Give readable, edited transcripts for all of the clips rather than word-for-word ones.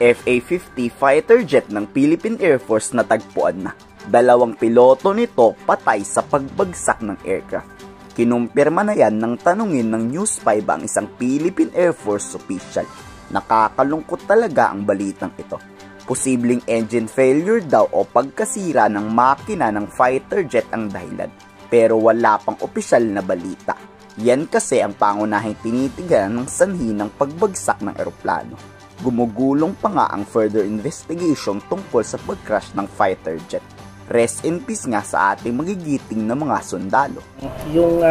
FA-50 fighter jet ng Philippine Air Force natagpuan na. 2 piloto nito patay sa pagbagsak ng aircraft. Kinumpirma na yan nang tanungin ng News 5 ang isang Philippine Air Force official. Nakakalungkot talaga ang balitang ito. Posibleng engine failure daw o pagkasira ng makina ng fighter jet ang dahilan. Pero wala pang opisyal na balita. Yan kasi ang pangunahing tinitigan ng sanhi ng pagbagsak ng eroplano. Gumugulong pa nga ang further investigation tungkol sa pag-crash ng fighter jet. Rest in peace nga sa ating magigiting na mga sundalo. Yung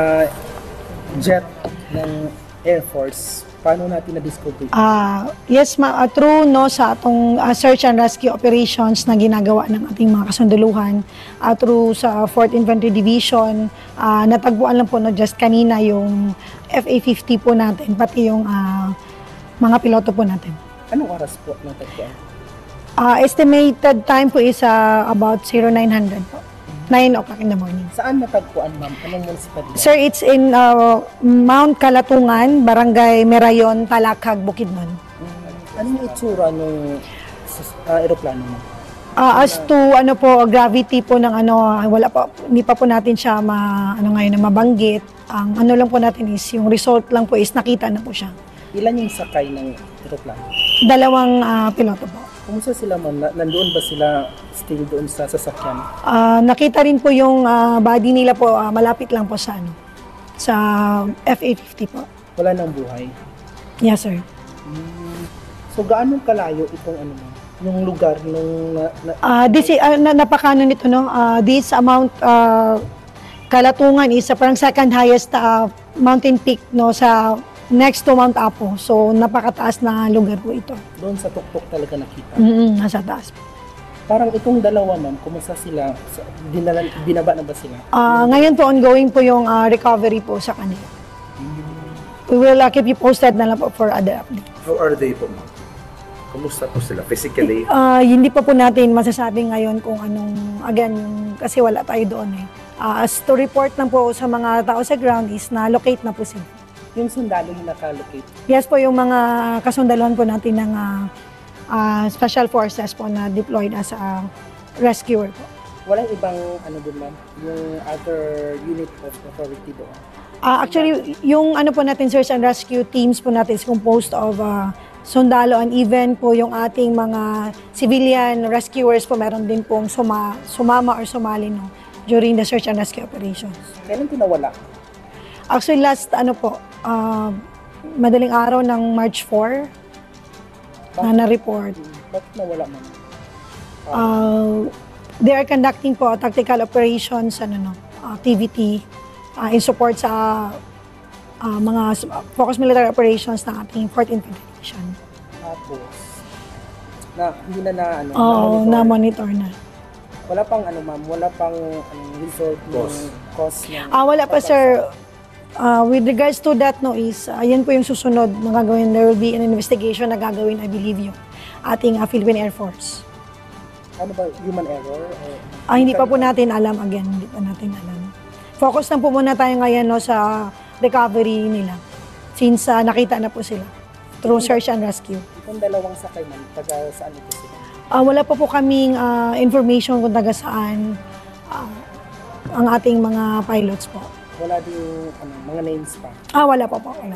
jet ng Air Force, paano natin na-discover? Yes, true no, sa atong search and rescue operations na ginagawa ng ating mga kasunduluhan, through sa 4th Infantry Division, natagpuan lang po no, just kanina yung FA-50 po natin, pati yung mga piloto po natin. Anong oras po natagpuan? Estimated time po is about 0900 po. 9 o'clock in the morning. Saan natagpuan, ma'am? Anong municipality? Sir, it's in Mount Kalatungan, Barangay Merayon, Talakag, Bukidnon. Anong itsura ng aeroplano, ma'am? As to ano po, gravity po ng wala pa, hindi pa po natin siya ngayon na mabanggit. Ang ano lang po natin is, yung result lang po is nakita na po siya. Ilan yung sakay ng aeroplano? 2 piloto po. Kumusta sila, ma'am? Nandoon ba sila still doon sa sasakyan? Nakita rin po yung body nila po, malapit lang po sa FA-50 po. Wala nang buhay? Yes, sir. So, gaano kalayo itong yung lugar nung... napakano nito, no? This amount, Kalatungan is parang second highest mountain peak, no, sa next to Mount Apo. So, napakataas na lugar po ito. Doon sa tuktok talaga nakita? Nasa taas. Parang itong dalawa, ma'am, kumusta sila? Binaba na ba sila? Ngayon po, ongoing po yung recovery po sa kanila. We will keep you posted na lang po for other updates. How are they po, ma'am? Kumusta po sila physically? Hindi pa po natin masasabi ngayon kung anong, again, kasi wala tayo doon eh. As to report lang po sa mga tao sa ground is na-locate na po sila. Yung sundalo yung naka-locate? Yes po, yung mga kasundaluhan po natin ng special forces po na deployed as a rescuer po. Walang ibang doon, ma'am? Yung other unit of authority doon? Actually, yung po natin, search and rescue teams po natin is composed of sundalo and even po yung ating mga civilian rescuers po meron din pong sumama or sumali no, during the search and rescue operations. Kailan tinawala? Actually, last madaling araw ng March 4 na na-report. Bakit nawala, ma'am? They are conducting po tactical operations, activity in support sa mga focus military operations ng ating 4th Infantry Division. Tapos, hindi na na-monitor na. Wala pang ma'am, wala pang result ng cause ng... wala pa, sir. With regards to that, no, is, yan po yung susunod na gagawin. There will be an investigation na gagawin, I believe, yung ating Philippine Air Force. Ano ba, human error? Hindi pa po natin alam, again, hindi pa natin alam. Focus lang po muna tayo ngayon no, sa recovery nila. Since nakita na po sila through search and rescue. Itong dalawang sakay, ma'am, taga saan ito sila? Wala pa po kaming information kung taga saan ang ating mga pilots po. Wala din mga names pa? Wala pa po. Wala.